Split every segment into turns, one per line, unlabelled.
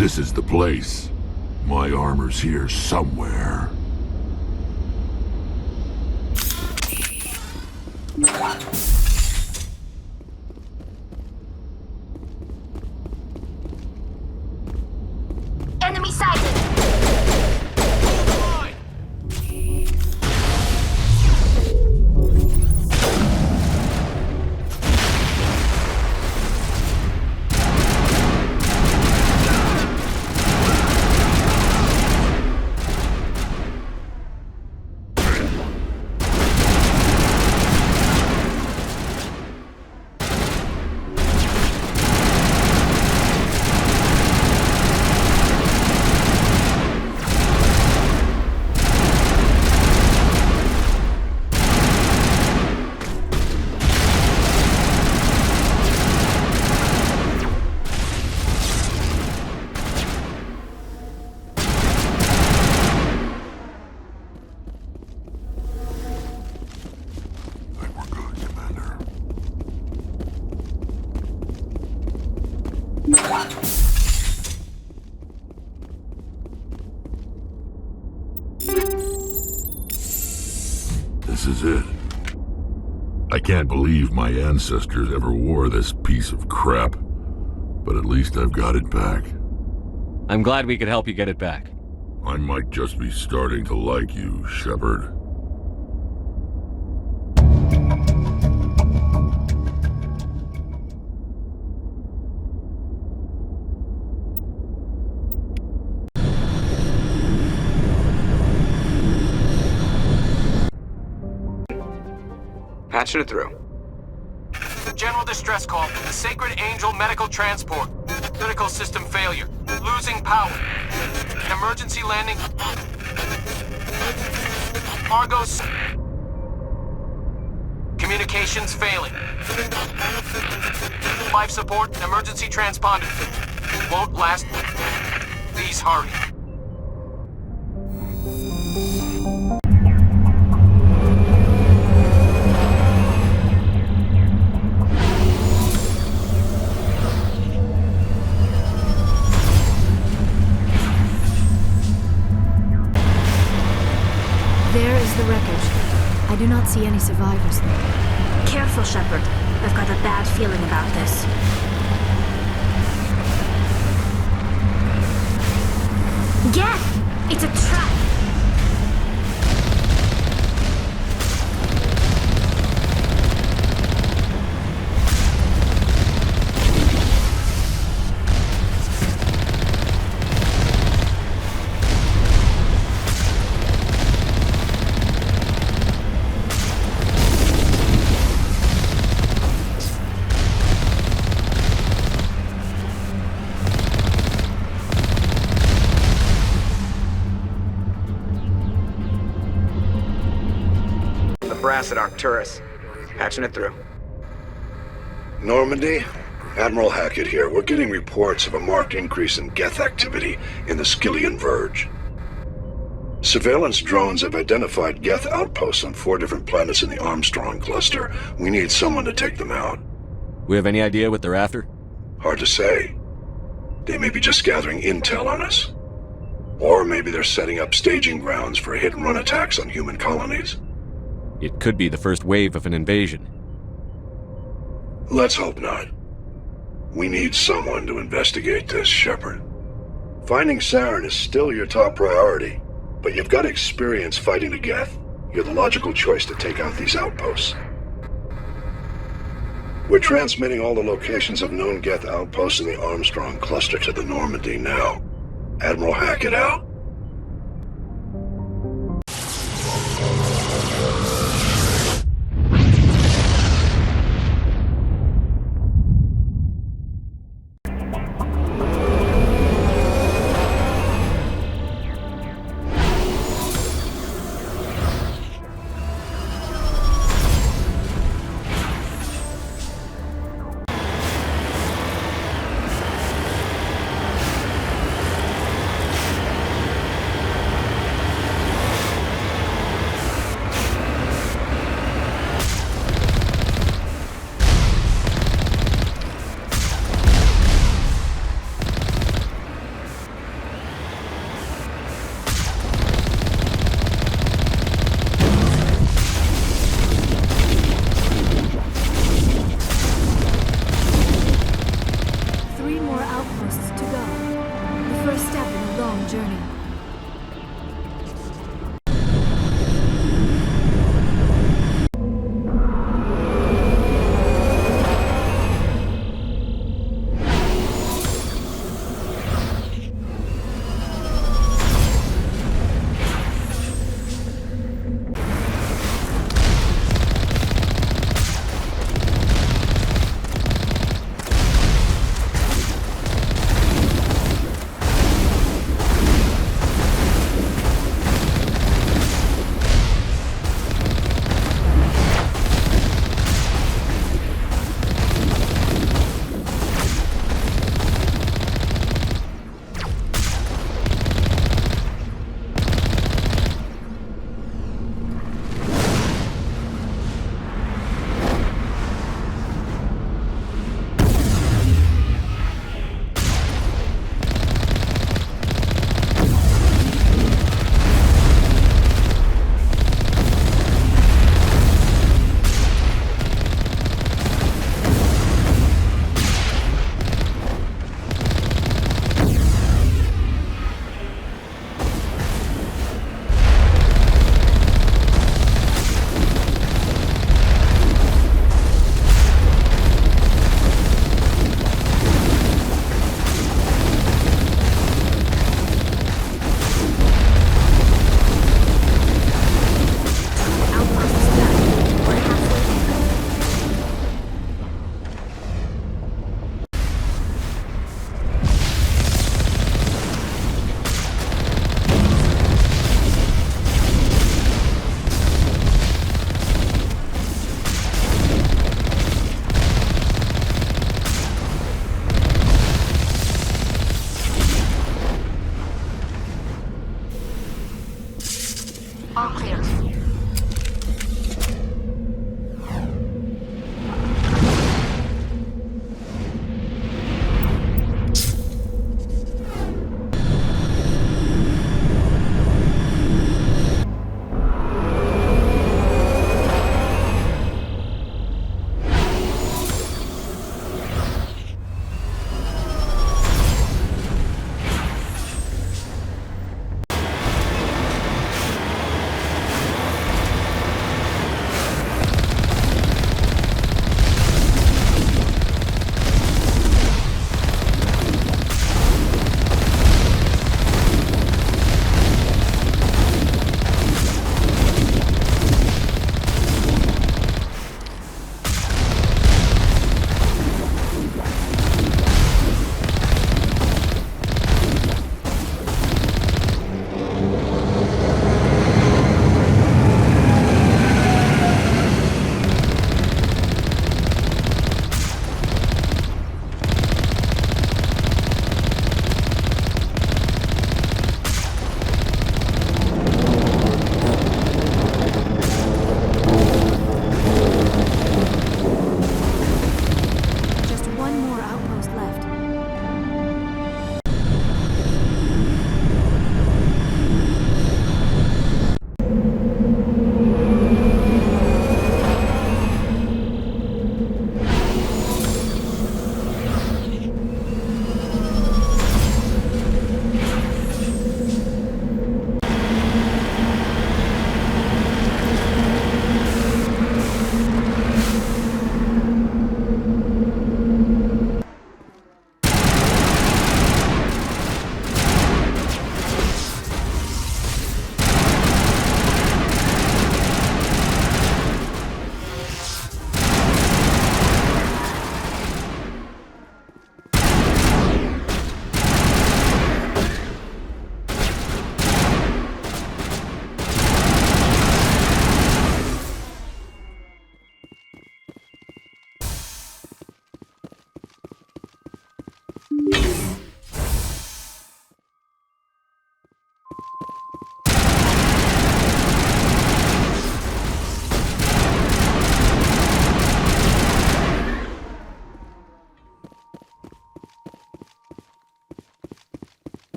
This is the place. My armor's here somewhere.
Enemy sighted!
This is it. I can't believe my ancestors ever wore this piece of crap, but at least I've got it back.
I'm glad we could help you get it back.
I might just be starting to like you, Shepard.
Patching it through.
General distress call. The Sacred Angel medical transport. Critical system failure. Losing power. An emergency landing. Argos. Communications failing. Life support and emergency transponder. Won't last. Please hurry.
There is the wreckage. I do not see any survivors there.
Careful, Shepard. I've got a bad feeling about this. Geth! It's a trap!
Brass at Arcturus. Patching it through.
Normandy? Admiral Hackett here. We're getting reports of a marked increase in Geth activity in the Skyllian Verge. Surveillance drones have identified Geth outposts on 4 different planets in the Armstrong cluster. We need someone to take them out.
We have any idea what they're after?
Hard to say. They may be just gathering intel on us. Or maybe they're setting up staging grounds for hit-and-run attacks on human colonies.
It could be the first wave of an invasion.
Let's hope not. We need someone to investigate this, Shepard. Finding Saren is still your top priority, but you've got experience fighting the Geth. You're the logical choice to take out these outposts. We're transmitting all the locations of known Geth outposts in the Armstrong cluster to the Normandy now. Admiral Hackett out.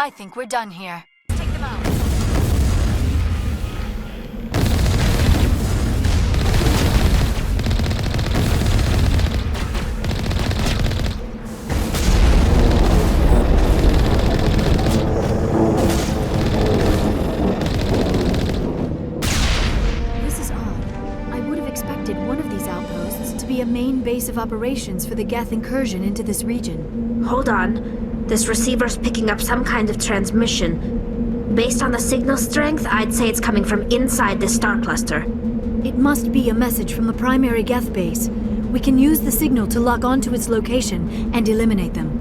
I think we're done here. Take them out. This is odd. I would have expected one of these outposts to be a main base of operations for the Geth incursion into this region.
Hold on. This receiver's picking up some kind of transmission. Based on the signal strength, I'd say it's coming from inside this star cluster.
It must be a message from the primary Geth base. We can use the signal to lock onto its location and eliminate them.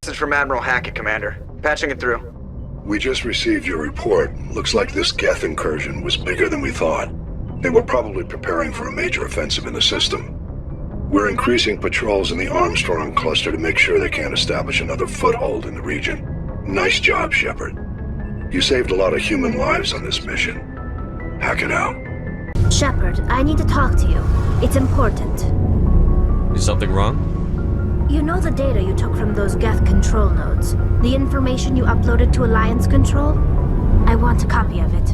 Message from Admiral Hackett, Commander. Patching it through.
We just received your report. Looks like this Geth incursion was bigger than we thought. They were probably preparing for a major offensive in the system. We're increasing patrols in the Armstrong cluster to make sure they can't establish another foothold in the region. Nice job, Shepard. You saved a lot of human lives on this mission. Hack it out.
Shepard, I need to talk to you. It's important.
Is something wrong?
You know the data you took from those Geth control nodes? The information you uploaded to Alliance Control? I want a copy of it.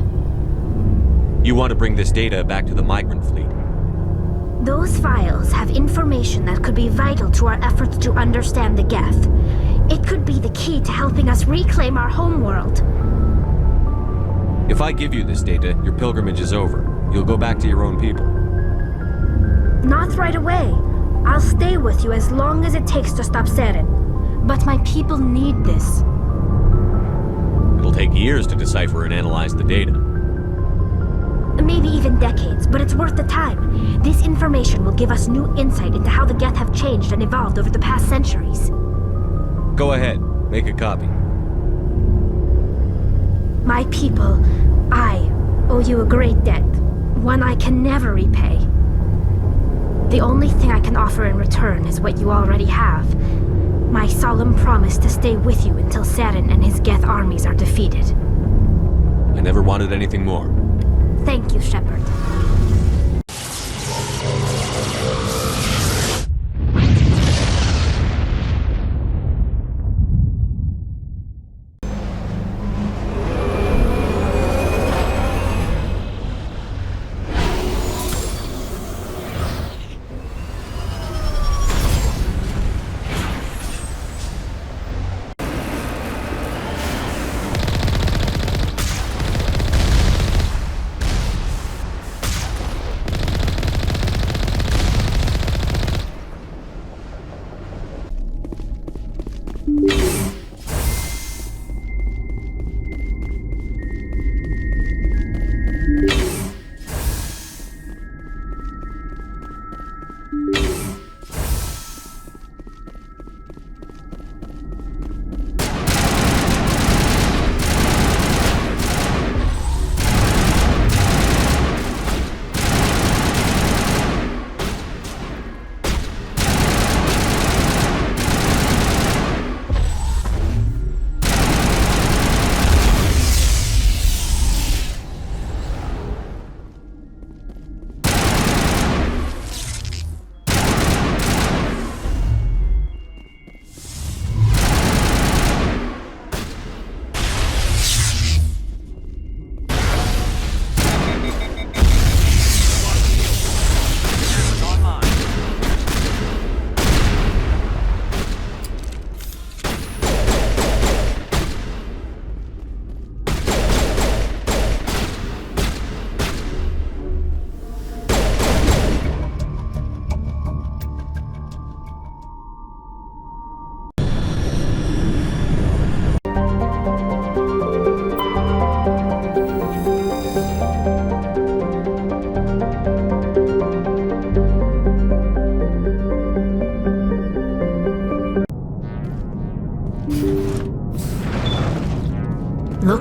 You want to bring this data back to the migrant fleet?
Those files have information that could be vital to our efforts to understand the Geth. It could be the key to helping us reclaim our homeworld.
If I give you this data, your pilgrimage is over. You'll go back to your own people.
Not right away. I'll stay with you as long as it takes to stop Saren. But my people need this.
It'll take years to decipher and analyze the data.
Maybe even decades, but it's worth the time. This information will give us new insight into how the Geth have changed and evolved over the past centuries.
Go ahead, make a copy.
My people, I owe you a great debt. One I can never repay. The only thing I can offer in return is what you already have. My solemn promise to stay with you until Saren and his Geth armies are defeated.
I never wanted anything more.
Thank you, Shepard.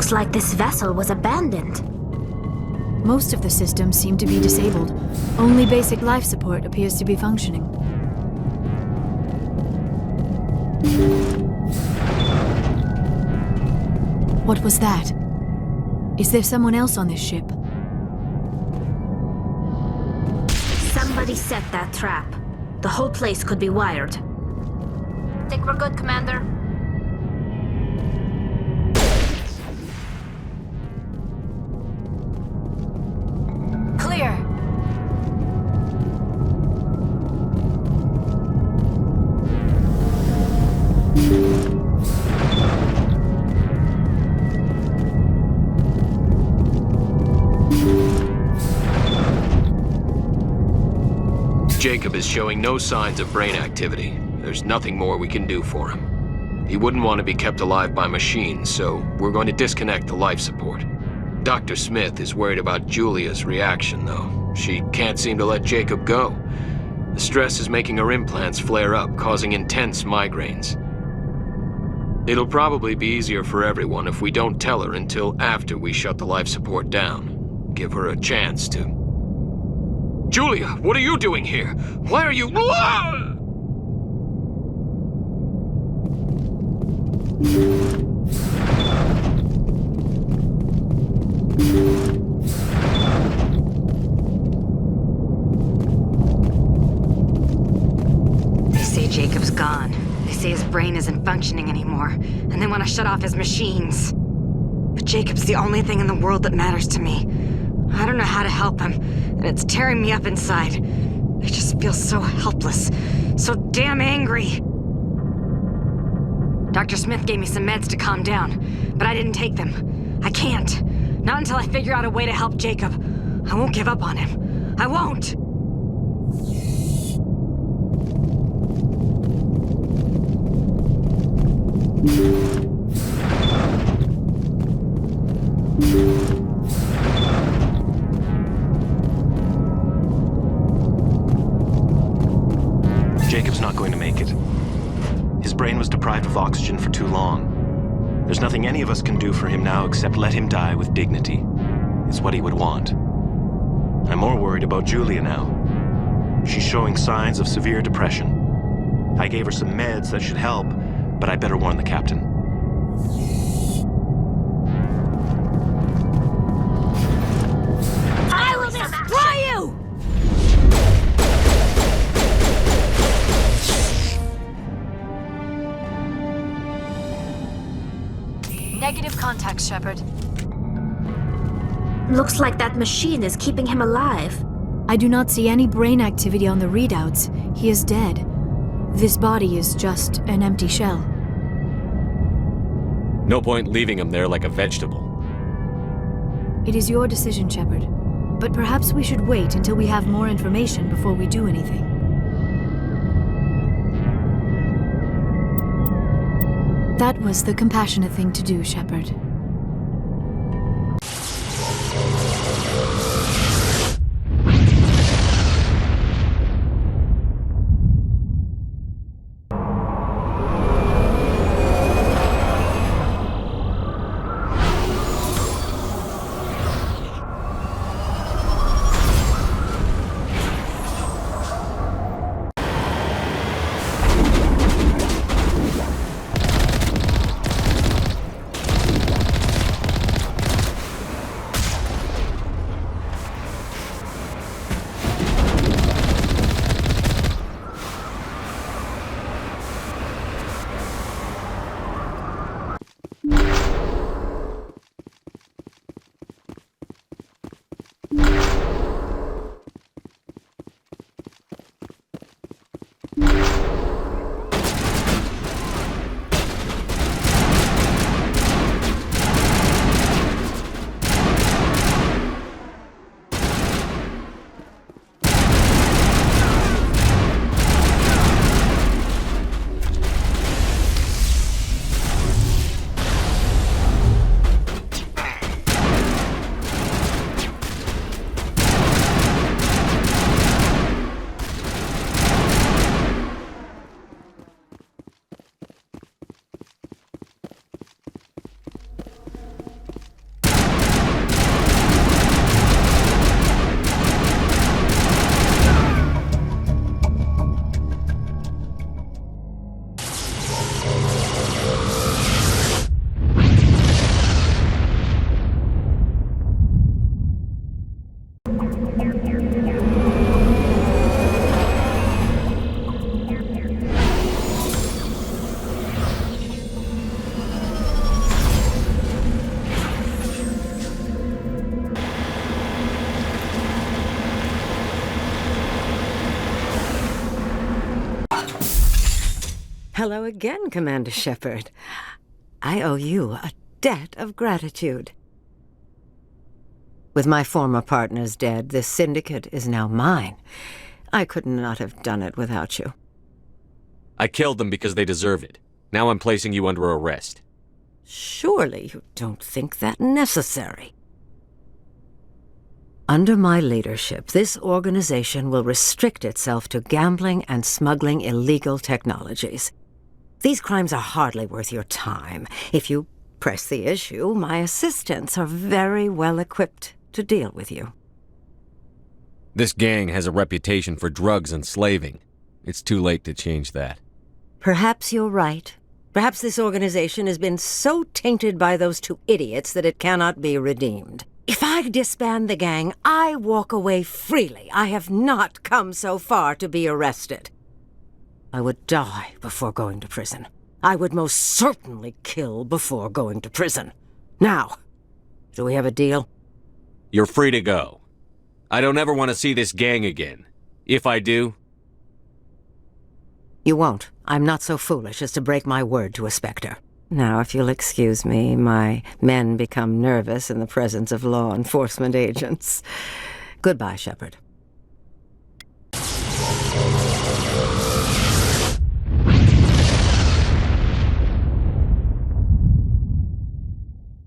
Looks like this vessel was abandoned.
Most of the systems seem to be disabled. Only basic life support appears to be functioning. What was that? Is there someone else on this ship?
Somebody set that trap. The whole place could be wired. Think we're good, Commander?
Clear!
Jacob is showing no signs of brain activity. There's nothing more we can do for him. He wouldn't want to be kept alive by machines, so we're going to disconnect the life support. Dr. Smith is worried about Julia's reaction, though. She can't seem to let Jacob go. The stress is making her implants flare up, causing intense migraines. It'll probably be easier for everyone if we don't tell her until after we shut the life support down. Give her a chance to... Julia, what are you doing here? Why are you...
They say Jacob's gone. They say his brain isn't functioning anymore, and they want to shut off his machines. But Jacob's the only thing in the world that matters to me. I don't know how to help him, and it's tearing me up inside. I just feel so helpless, so damn angry. Dr. Smith gave me some meds to calm down, but I didn't take them. I can't. Not until I figure out a way to help Jacob. I won't give up on him. I won't!
Jacob's not going to make it. His brain was deprived of oxygen for too long. There's nothing any of us can do for him now except let him die with dignity. It's what he would want. I'm more worried about Julia now. She's showing signs of severe depression. I gave her some meds that should help, but I better warn the captain.
I will destroy you! Negative contact, Shepard.
Looks like that machine is keeping him alive.
I do not see any brain activity on the readouts. He is dead. This body is just an empty shell.
No point leaving him there like a vegetable.
It is your decision, Shepard. But perhaps we should wait until we have more information before we do anything. That was the compassionate thing to do, Shepard.
Hello again, Commander Shepard. I owe you a debt of gratitude. With my former partners dead, this syndicate is now mine. I could not have done it without you.
I killed them because they deserve it. Now I'm placing you under arrest.
Surely you don't think that necessary. Under my leadership, this organization will restrict itself to gambling and smuggling illegal technologies. These crimes are hardly worth your time. If you press the issue, my assistants are very well equipped to deal with you.
This gang has a reputation for drugs and slaving. It's too late to change that.
Perhaps you're right. Perhaps this organization has been so tainted by those two idiots that it cannot be redeemed. If I disband the gang, I walk away freely. I have not come so far to be arrested. I would die before going to prison. I would most certainly kill before going to prison. Now, do we have a deal?
You're free to go. I don't ever want to see this gang again. If I do...
You won't. I'm not so foolish as to break my word to a Spectre. Now, if you'll excuse me, my men become nervous in the presence of law enforcement agents. Goodbye, Shepard.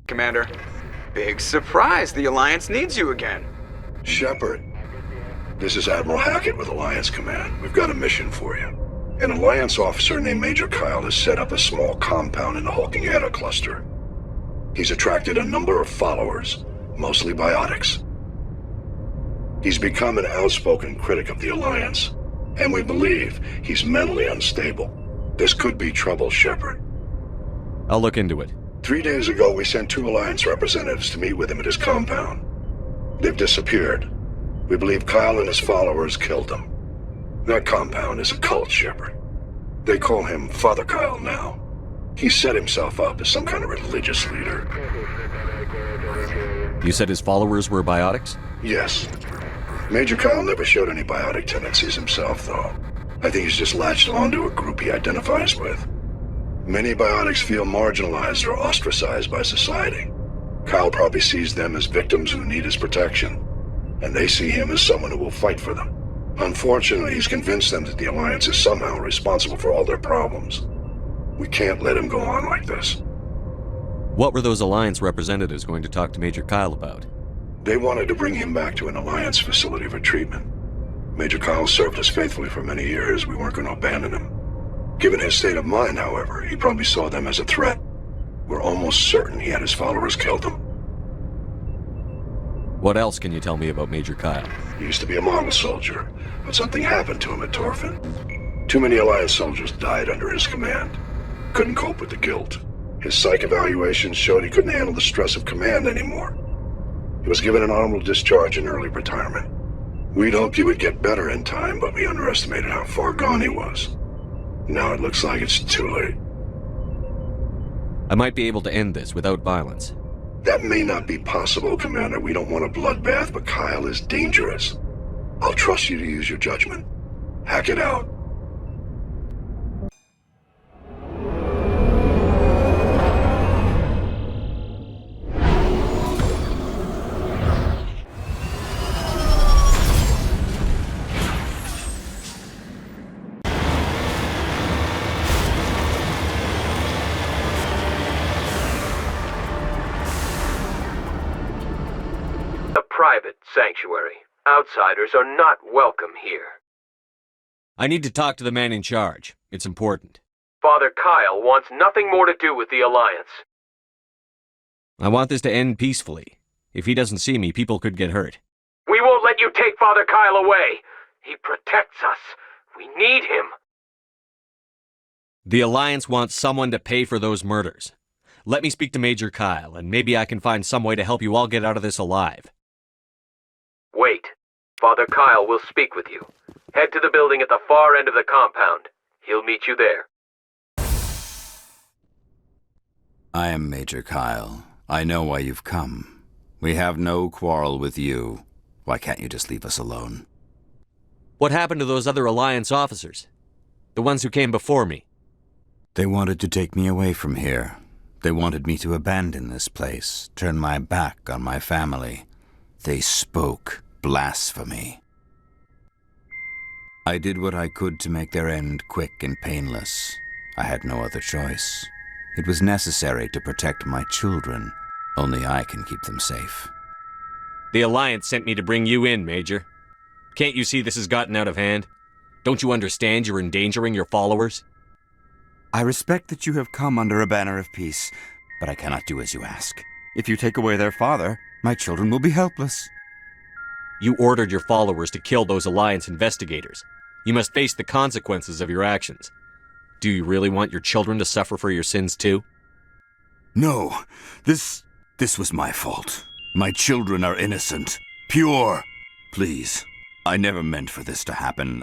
Commander, big surprise. The Alliance needs you again.
Shepard, this is Admiral Hackett with Alliance Command. We've got a mission for you. An Alliance officer named Major Kyle has set up a small compound in the Hulking Eta cluster. He's attracted a number of followers, mostly biotics. He's become an outspoken critic of the Alliance, and we believe he's mentally unstable. This could be trouble, Shepard.
I'll look into it.
3 days ago, we sent 2 Alliance representatives to meet with him at his compound. They've disappeared. We believe Kyle and his followers killed them. That compound is a cult, Shepard. They call him Father Kyle now. He set himself up as some kind of religious leader.
You said his followers were biotics?
Yes. Major Kyle never showed any biotic tendencies himself, though. I think he's just latched onto a group he identifies with. Many biotics feel marginalized or ostracized by society. Kyle probably sees them as victims who need his protection, and they see him as someone who will fight for them. Unfortunately, he's convinced them that the Alliance is somehow responsible for all their problems. We can't let him go on like this.
What were those Alliance representatives going to talk to Major Kyle about?
They wanted to bring him back to an Alliance facility for treatment. Major Kyle served us faithfully for many years. We weren't going to abandon him. Given his state of mind, however, he probably saw them as a threat. We're almost certain he had his followers killed him.
What else can you tell me about Major Kyle?
He used to be a model soldier, but something happened to him at Torfin. Too many Alliance soldiers died under his command. Couldn't cope with the guilt. His psych evaluations showed he couldn't handle the stress of command anymore. He was given an honorable discharge in early retirement. We'd hoped he would get better in time, but we underestimated how far gone he was. Now it looks like it's too late.
I might be able to end this without violence.
That may not be possible, Commander. We don't want a bloodbath, but Kyle is dangerous. I'll trust you to use your judgment. Hack it out.
Private sanctuary. Outsiders are not welcome here.
I need to talk to the man in charge. It's important.
Father Kyle wants nothing more to do with the Alliance.
I want this to end peacefully. If he doesn't see me, people could get hurt.
We won't let you take Father Kyle away. He protects us. We need him.
The Alliance wants someone to pay for those murders. Let me speak to Major Kyle, and maybe I can find some way to help you all get out of this alive.
Wait. Father Kyle will speak with you. Head to the building at the far end of the compound. He'll meet you there.
I am Major Kyle. I know why you've come. We have no quarrel with you. Why can't you just leave us alone?
What happened to those other Alliance officers? The ones who came before me?
They wanted to take me away from here. They wanted me to abandon this place, turn my back on my family. They spoke blasphemy. I did what I could to make their end quick and painless. I had no other choice. It was necessary to protect my children. Only I can keep them safe.
The Alliance sent me to bring you in, Major. Can't you see this has gotten out of hand? Don't you understand you're endangering your followers?
I respect that you have come under a banner of peace, but I cannot do as you ask. If you take away their father, my children will be helpless.
You ordered your followers to kill those Alliance investigators. You must face the consequences of your actions. Do you really want your children to suffer for your sins too?
No, this was my fault. My children are innocent, pure. Please, I never meant for this to happen.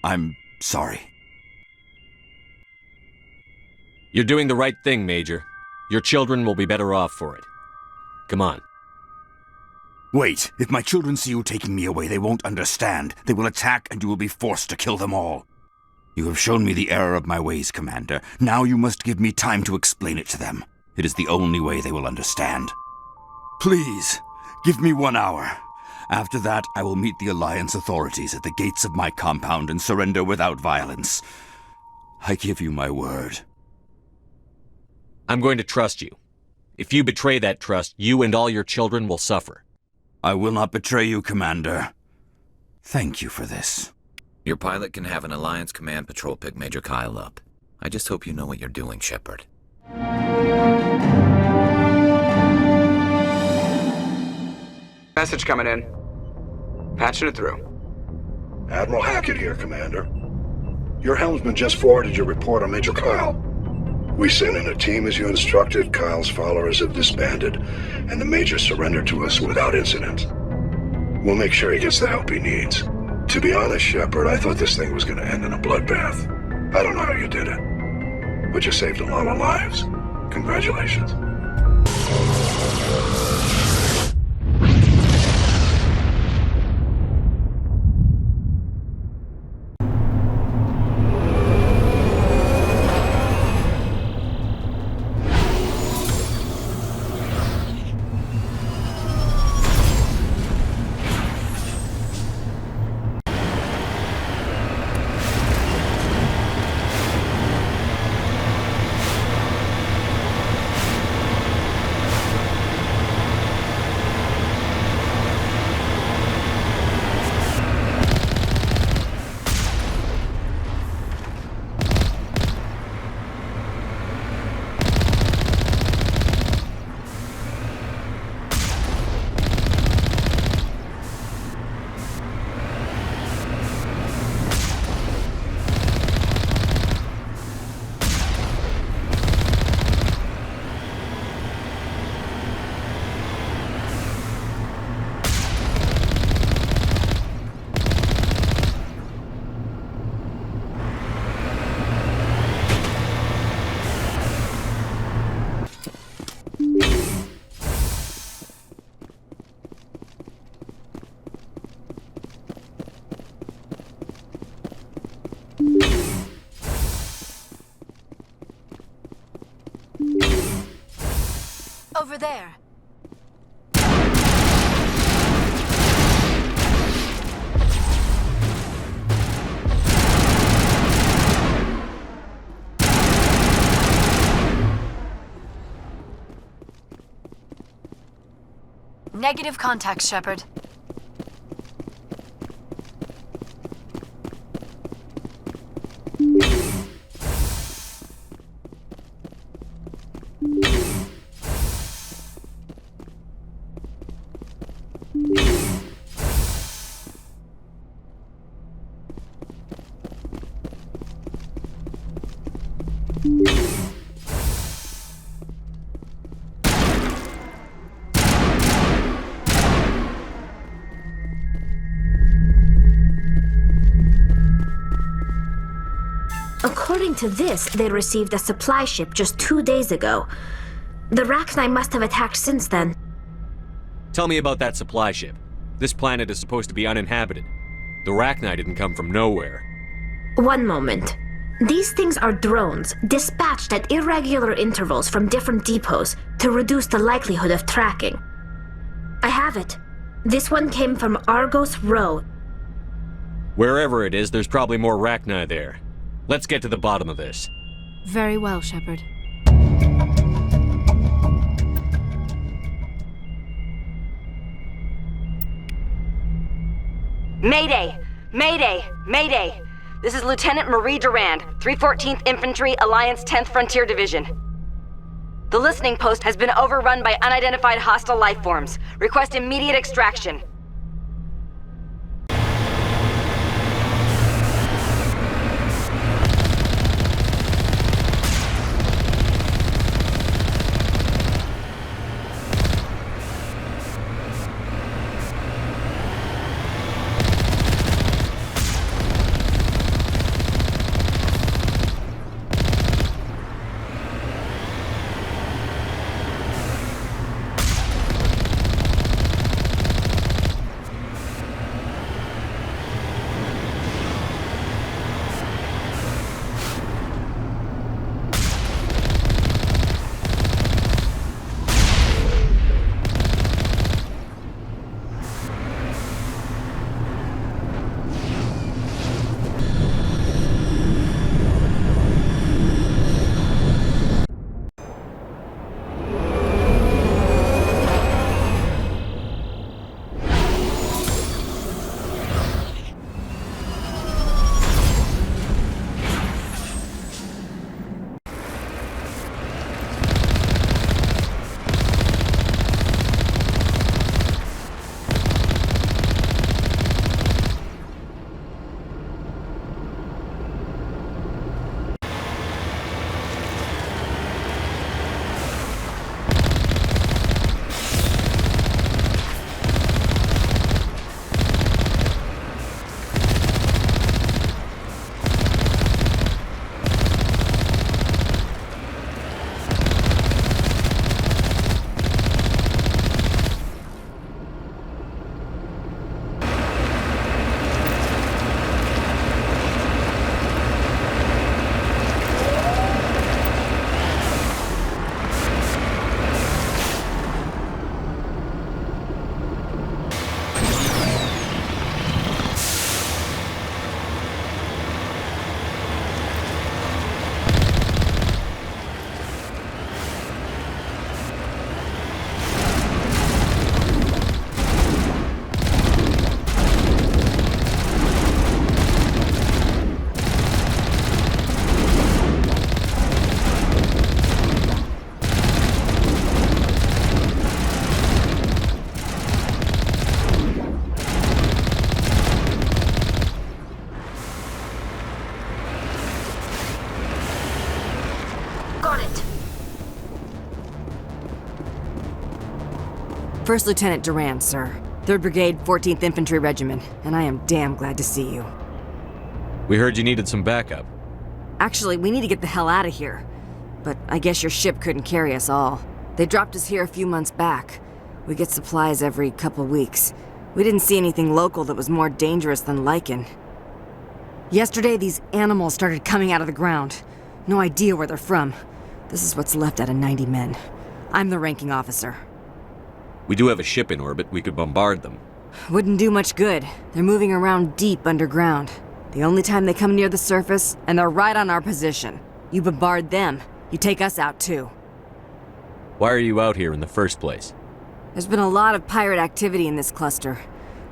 I'm sorry.
You're doing the right thing, Major. Your children will be better off for it. Come on.
Wait, if my children see you taking me away, they won't understand. They will attack and you will be forced to kill them all. You have shown me the error of my ways, Commander. Now you must give me time to explain it to them. It is the only way they will understand. Please, give me 1 hour. After that, I will meet the Alliance authorities at the gates of my compound and surrender without violence. I give you my word.
I'm going to trust you. If you betray that trust, you and all your children will suffer.
I will not betray you, Commander. Thank you for this.
Your pilot can have an Alliance Command Patrol pick Major Kyle up. I just hope you know what you're doing, Shepard.
Message coming in. Patching it through.
Admiral Hackett here, Commander. Your helmsman just forwarded your report on Major Kyle. We sent in a team as you instructed. Kyle's followers have disbanded, and the Major surrendered to us without incident. We'll make sure he gets the help he needs. To be honest, Shepard, I thought this thing was going to end in a bloodbath. I don't know how you did it, but you saved a lot of lives. Congratulations.
Over there. Negative contact, Shepard.
According to this, they received a supply ship just 2 days ago. The Rachni must have attacked since then.
Tell me about that supply ship. This planet is supposed to be uninhabited. The Rachni didn't come from nowhere.
One moment. These things are drones, dispatched at irregular intervals from different depots to reduce the likelihood of tracking. I have it. This one came from Argos Row.
Wherever it is, there's probably more Rachni there. Let's get to the bottom of this.
Very well, Shepard.
Mayday! Mayday! Mayday! This is Lieutenant Marie Durand, 314th Infantry, Alliance 10th Frontier Division. The listening post has been overrun by unidentified hostile life forms. Request immediate extraction. First Lieutenant Durand, sir. 3rd Brigade, 14th Infantry Regiment, and I am damn glad to see you.
We heard you needed some backup.
Actually, we need to get the hell out of here. But I guess your ship couldn't carry us all. They dropped us here a few months back. We get supplies every couple weeks. We didn't see anything local that was more dangerous than lichen. Yesterday, these animals started coming out of the ground. No idea where they're from. This is what's left out of 90 men. I'm the ranking officer.
We do have a ship in orbit. We could bombard them.
Wouldn't do much good. They're moving around deep underground. The only time they come near the surface, and they're right on our position. You bombard them, you take us out too.
Why are you out here in the first place?
There's been a lot of pirate activity in this cluster.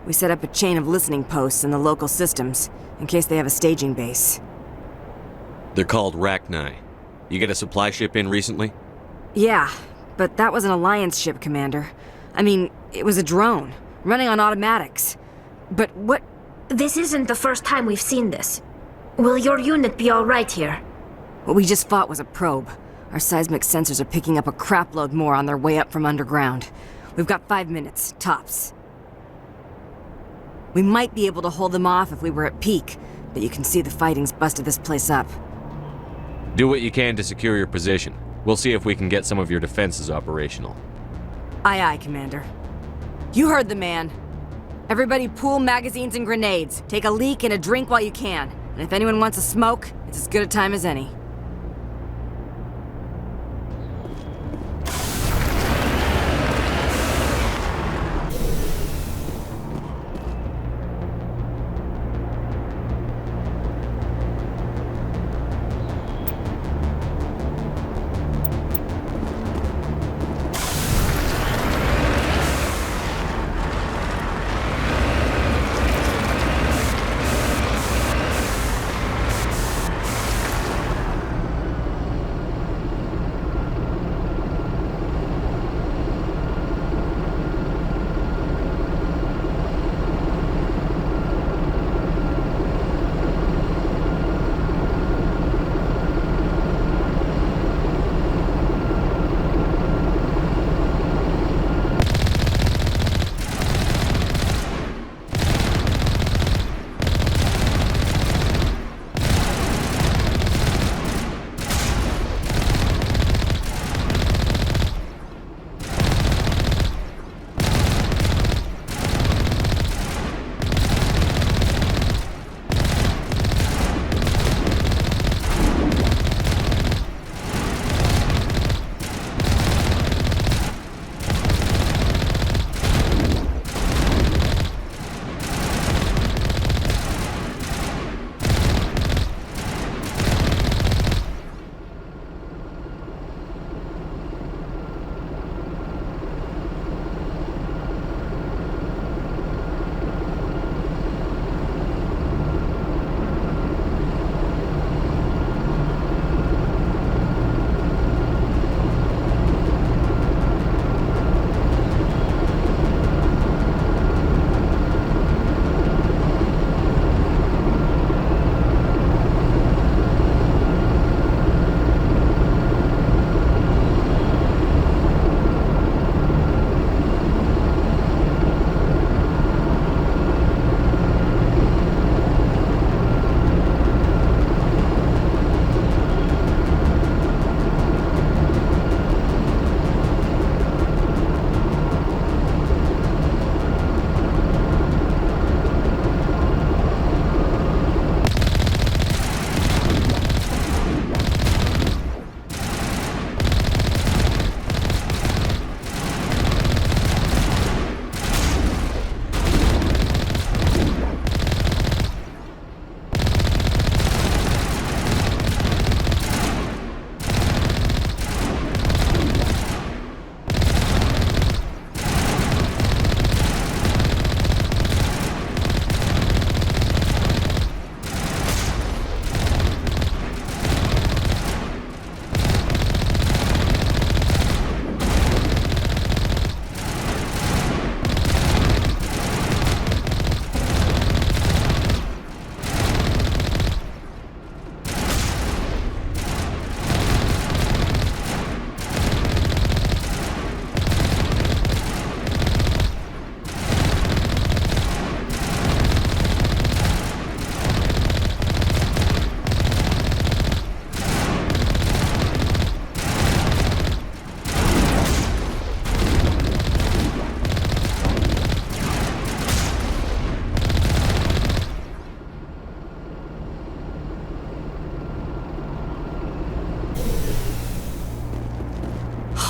We set up a chain of listening posts in the local systems, in case they have a staging base.
They're called Rachni. You get a supply ship in recently?
Yeah, but that was an Alliance ship, Commander. I mean, it was a drone, running on automatics. But what...
This isn't the first time we've seen this. Will your unit be all right here?
What we just fought was a probe. Our seismic sensors are picking up a crapload more on their way up from underground. We've got 5 minutes, tops. We might be able to hold them off if we were at peak, but you can see the fighting's busted this place up.
Do what you can to secure your position. We'll see if we can get some of your defenses operational.
Aye, aye, Commander. You heard the man. Everybody pool magazines and grenades. Take a leak and a drink while you can. And if anyone wants a smoke, it's as good a time as any.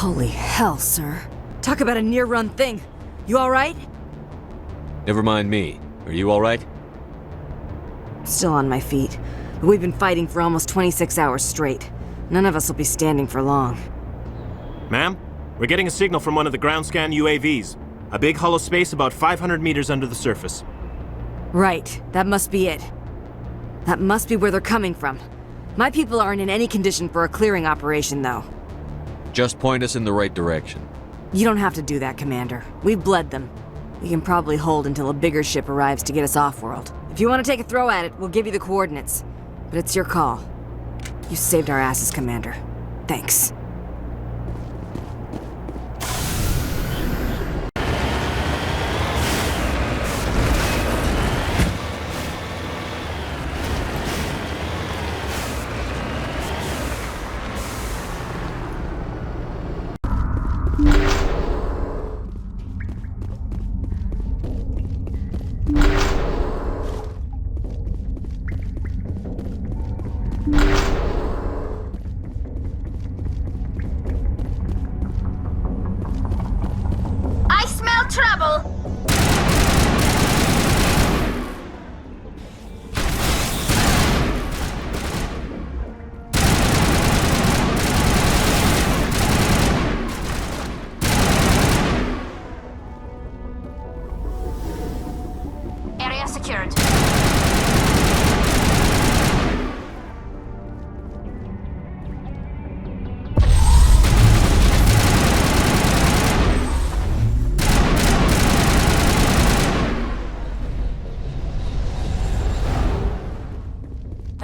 Holy hell, sir. Talk about a near-run thing. You alright?
Never mind me. Are you alright?
Still on my feet. We've been fighting for almost 26 hours straight. None of us will be standing for long.
Ma'am, we're getting a signal from one of the ground scan UAVs. A big hollow space about 500 meters under the surface.
Right. That must be it. That must be where they're coming from. My people aren't in any condition for a clearing operation, though.
Just point us in the right direction.
You don't have to do that, Commander. We've bled them. We can probably hold until a bigger ship arrives to get us off-world. If you want to take a throw at it, we'll give you the coordinates. But it's your call. You saved our asses, Commander. Thanks.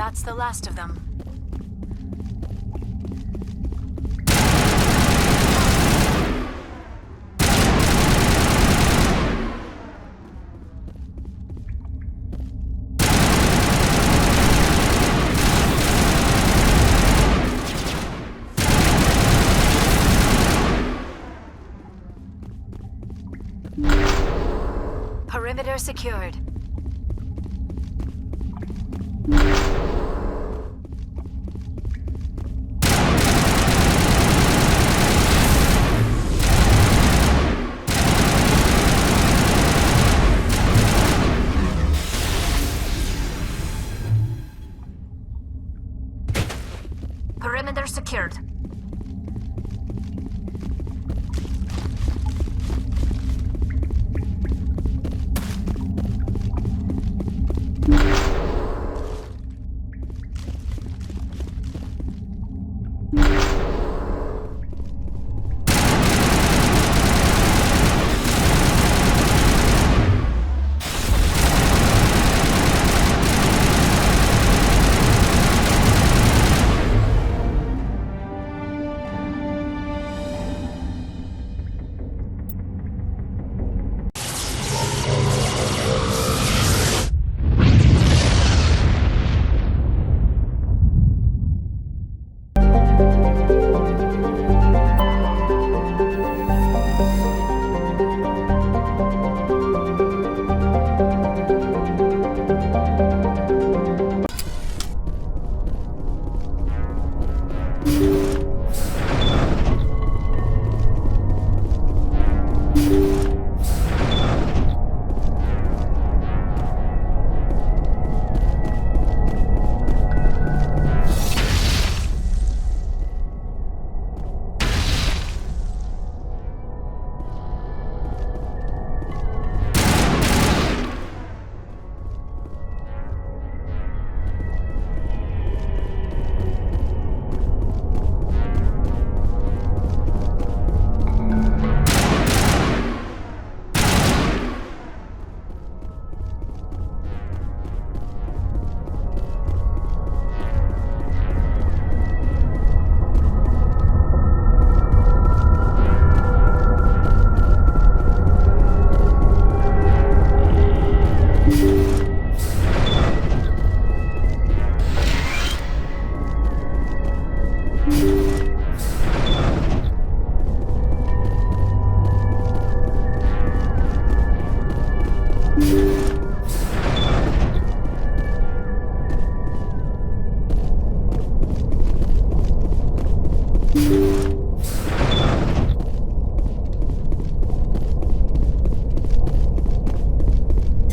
that's the last of them. Perimeter secured.
Perimeter secured.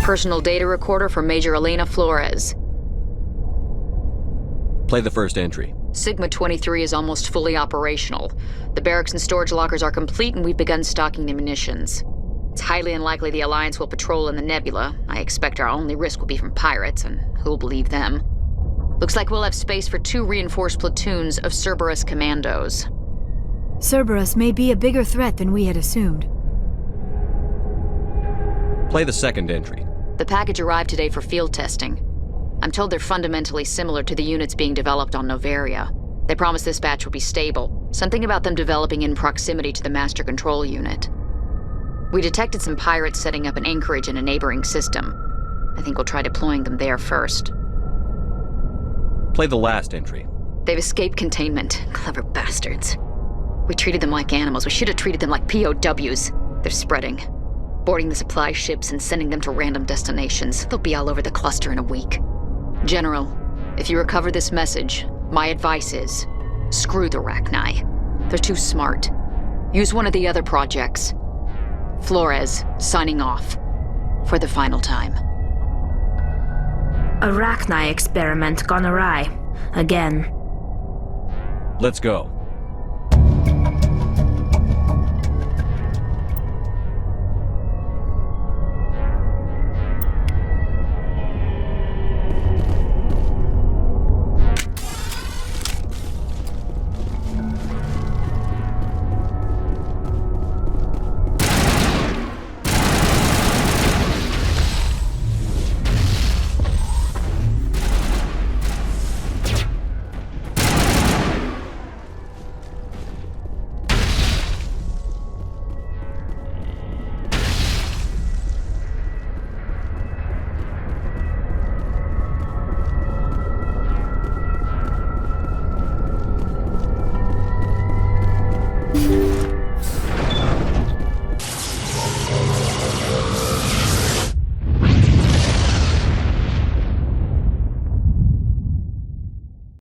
Personal data recorder for Major Elena Flores.
Play the first entry.
Sigma 23 is almost fully operational. The barracks and storage lockers are complete, and we've begun stocking the munitions. It's highly unlikely the Alliance will patrol in the nebula. I expect our only risk will be from pirates, and who'll believe them? Looks like we'll have space for 2 reinforced platoons of Cerberus commandos.
Cerberus may be a bigger threat than we had assumed.
Play the second entry.
The package arrived today for field testing. I'm told they're fundamentally similar to the units being developed on Novaria. They promise this batch will be stable. Something about them developing in proximity to the master control unit. We detected some pirates setting up an anchorage in a neighboring system. I think we'll try deploying them there first.
Play the last entry.
They've escaped containment. Clever bastards. We treated them like animals. We should have treated them like POWs. They're spreading. Boarding the supply ships and sending them to random destinations. They'll be all over the cluster in a week. General, if you recover this message, my advice is, screw the Rachni. They're too smart. Use one of the other projects. Flores, signing off. For the final time.
A Rachni experiment gone awry. Again.
Let's go.